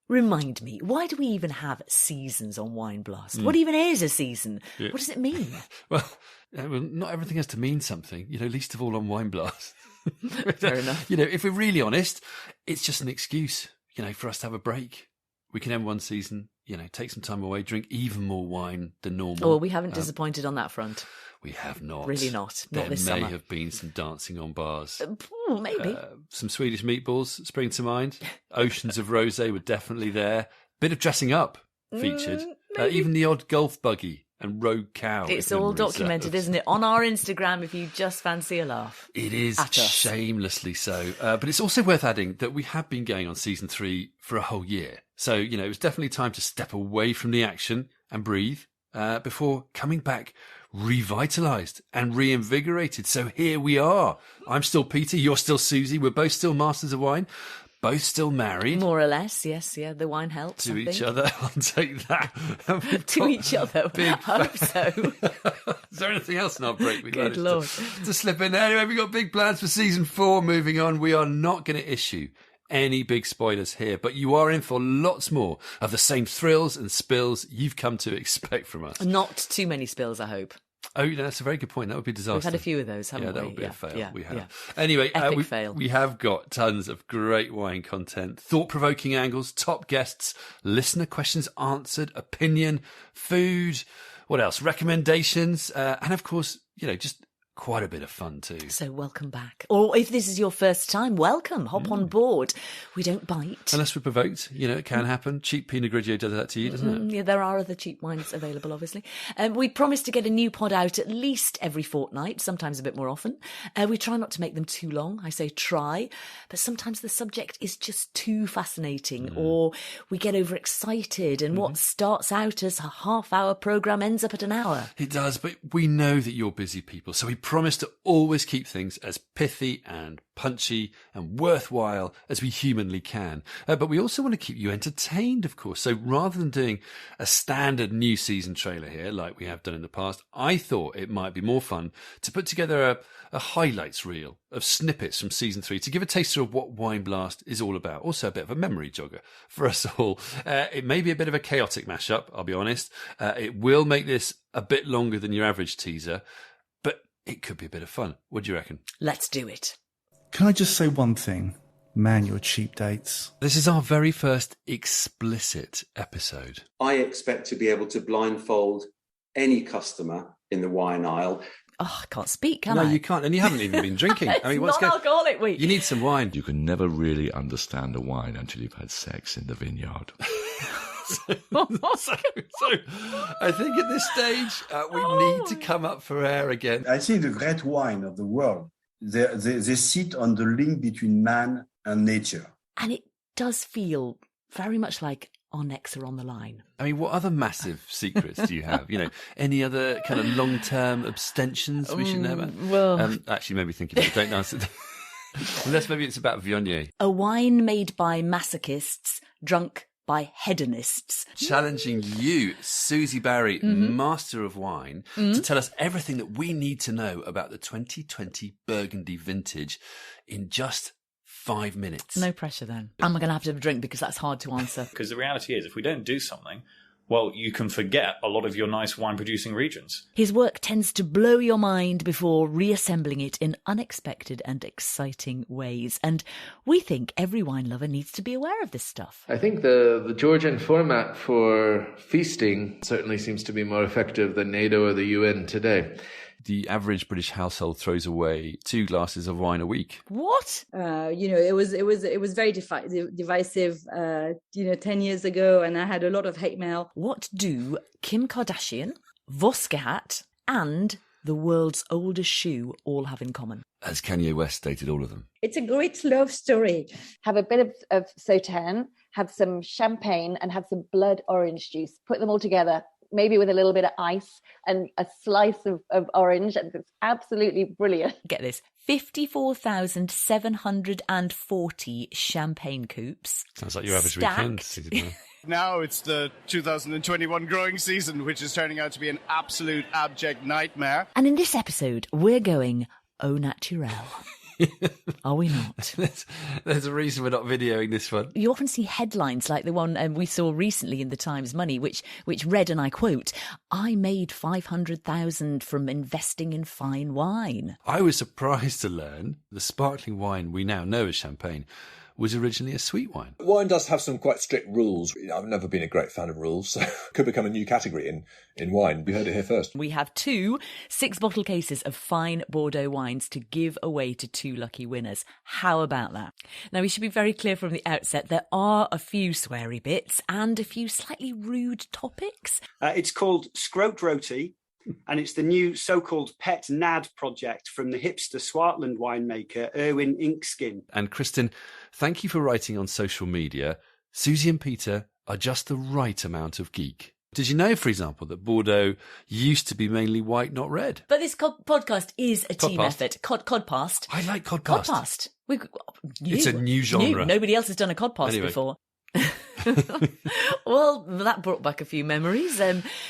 Remind me, why do we even have seasons on Wine Blast? What even is a season? Yeah. What does it mean? Well, not everything has to mean something, least of all on Wine Blast. Fair enough. If we're really honest, it's just an excuse, for us to have a break. We can end one season, take some time away, drink even more wine than normal. Oh, we haven't disappointed on that front. We have not. Really not. Not this summer. There may have been some dancing on bars. Maybe. Some Swedish meatballs spring to mind. Oceans of rosé were definitely there. Bit of dressing up featured. Even the odd golf buggy and rogue cow. It's all documented, isn't it? On our Instagram, if you just fancy a laugh. It is shamelessly so. But it's also worth adding that we have been going on season 3 for a whole year. So, it was definitely time to step away from the action and breathe before coming back revitalised and reinvigorated. So here we are. I'm still Peter. You're still Susie. We're both still masters of wine. Both still married. More or less, yes. Yeah, the wine helps. To each other. I'll take that. To each other. I hope so. Is there anything else in our break we Good Lord. to slip in? Anyway, we've got big plans for season 4 moving on. We are not going to issue any big spoilers here, but you are in for lots more of the same thrills and spills you've come to expect from us. Not too many spills, I hope. Oh, that's a very good point. That would be a disaster. We've had a few of those, haven't we? Yeah, that would be a fail. Yeah, we have. Yeah. Anyway, Epic fail. We have got tons of great wine content, thought-provoking angles, top guests, listener questions answered, opinion, food, what else? Recommendations, and of course, just quite a bit of fun too. So welcome back. Or if this is your first time, welcome. Hop on board. We don't bite. Unless we're provoked. It can happen. Cheap Pinot Grigio does that to you, doesn't it? Yeah, there are other cheap wines available, obviously. We promise to get a new pod out at least every fortnight, sometimes a bit more often. We try not to make them too long. I say try, but sometimes the subject is just too fascinating or we get overexcited and what starts out as a half-hour programme ends up at an hour. It does, but we know that you're busy people, so we promise to always keep things as pithy and punchy and worthwhile as we humanly can. But we also want to keep you entertained, of course. So rather than doing a standard new season trailer here, like we have done in the past, I thought it might be more fun to put together a highlights reel of snippets from season 3 to give a taster of what Wine Blast is all about. Also a bit of a memory jogger for us all. It may be a bit of a chaotic mashup, I'll be honest. It will make this a bit longer than your average teaser, but it could be a bit of fun. What do you reckon? Let's do it. Can I just say one thing? Man, your cheap dates. This is our very first explicit episode. I expect to be able to blindfold any customer in the wine aisle. Oh, I can't speak, can I? No, you can't. And you haven't even been drinking. It's not alcoholic week. You need some wine. You can never really understand a wine until you've had sex in the vineyard. So I think at this stage, we need to come up for air again. I think the great wine of the world, they sit on the link between man and nature. And it does feel very much like our necks are on the line. I mean, what other massive secrets do you have? Any other kind of long-term abstentions we should know about? Well, actually, maybe thinking about it. Don't answer. Unless maybe it's about Viognier. A wine made by masochists, drunk by hedonists. Challenging you, Susie Barry, master of wine, to tell us everything that we need to know about the 2020 Burgundy vintage in just 5 minutes. No pressure then. I'm going to have to have a drink because that's hard to answer. Because the reality is, if we don't do something, well, you can forget a lot of your nice wine-producing regions. His work tends to blow your mind before reassembling it in unexpected and exciting ways. And we think every wine lover needs to be aware of this stuff. I think the Georgian format for feasting certainly seems to be more effective than NATO or the UN today. The average British household throws away 2 glasses of wine a week. What? It was very divisive, 10 years ago, and I had a lot of hate mail. What do Kim Kardashian, Voskehat, and the world's oldest shoe all have in common? As Kanye West stated all of them. It's a great love story. Have a bit of Sauternes, have some champagne, and have some blood orange juice. Put them all together, maybe with a little bit of ice and a slice of orange, and it's absolutely brilliant. Get this, 54,740 champagne coupes. Sounds like your average weekend. Now it's the 2021 growing season, which is turning out to be an absolute abject nightmare. And in this episode, we're going au naturel. Are we not? There's a reason we're not videoing this one. You often see headlines like the one we saw recently in the Times Money, which read, and I quote, "I made 500,000 from investing in fine wine." I was surprised to learn the sparkling wine we now know as champagne was originally a sweet wine. Wine does have some quite strict rules. I've never been a great fan of rules, so it could become a new category in wine. You heard it here first. We have 2 6-bottle cases of fine Bordeaux wines to give away to 2 lucky winners. How about that? Now, we should be very clear from the outset, there are a few sweary bits and a few slightly rude topics. It's called Scrote Roti, and it's the new so-called pet NAD project from the hipster Swartland winemaker Erwin Inkskin. And Kristen, thank you for writing on social media. Susie and Peter are just the right amount of geek. Did you know, for example, that Bordeaux used to be mainly white, not red? But this podcast is a team effort. Codpast. I like Codpast. Codpast. It's a new genre. Nobody else has done a Codpast before. Well, that brought back a few memories.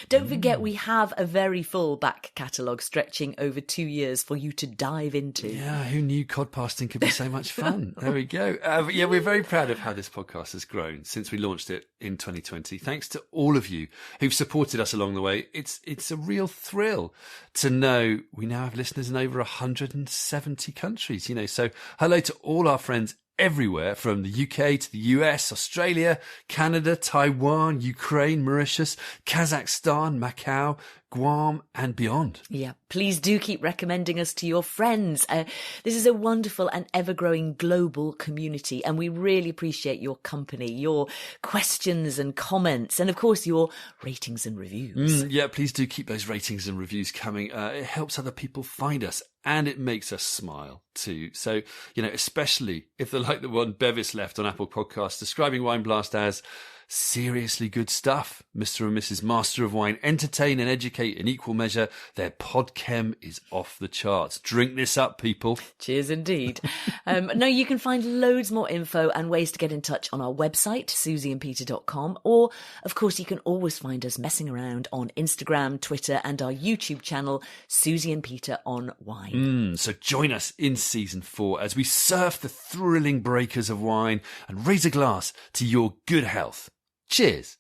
Don't forget, we have a very full back catalogue stretching over 2 years for you to dive into. Yeah, who knew codpasting could be so much fun? There we go. Yeah, we're very proud of how this podcast has grown since we launched it in 2020. Thanks to all of you who've supported us along the way. It's a real thrill to know we now have listeners in over 170 countries. So hello to all our friends everywhere, from the UK to the US, Australia, Canada, Taiwan, Ukraine, Mauritius, Kazakhstan, Macau, Guam and beyond. Yeah, please do keep recommending us to your friends. This is a wonderful and ever-growing global community, and we really appreciate your company, your questions and comments, and of course your ratings and reviews. Yeah, please do keep those ratings and reviews coming. It helps other people find us, and it makes us smile too. So, especially if they're like the one Bevis left on Apple Podcasts, describing Wine Blast as seriously good stuff. Mr. and Mrs. Master of Wine entertain and educate in equal measure. Their podchem is off the charts. Drink this up, people. Cheers indeed. No, you can find loads more info and ways to get in touch on our website, susieandpeter.com, or of course you can always find us messing around on Instagram, Twitter and our YouTube channel, Susie and Peter on Wine. So join us in season 4 as we surf the thrilling breakers of wine and raise a glass to your good health. Cheers.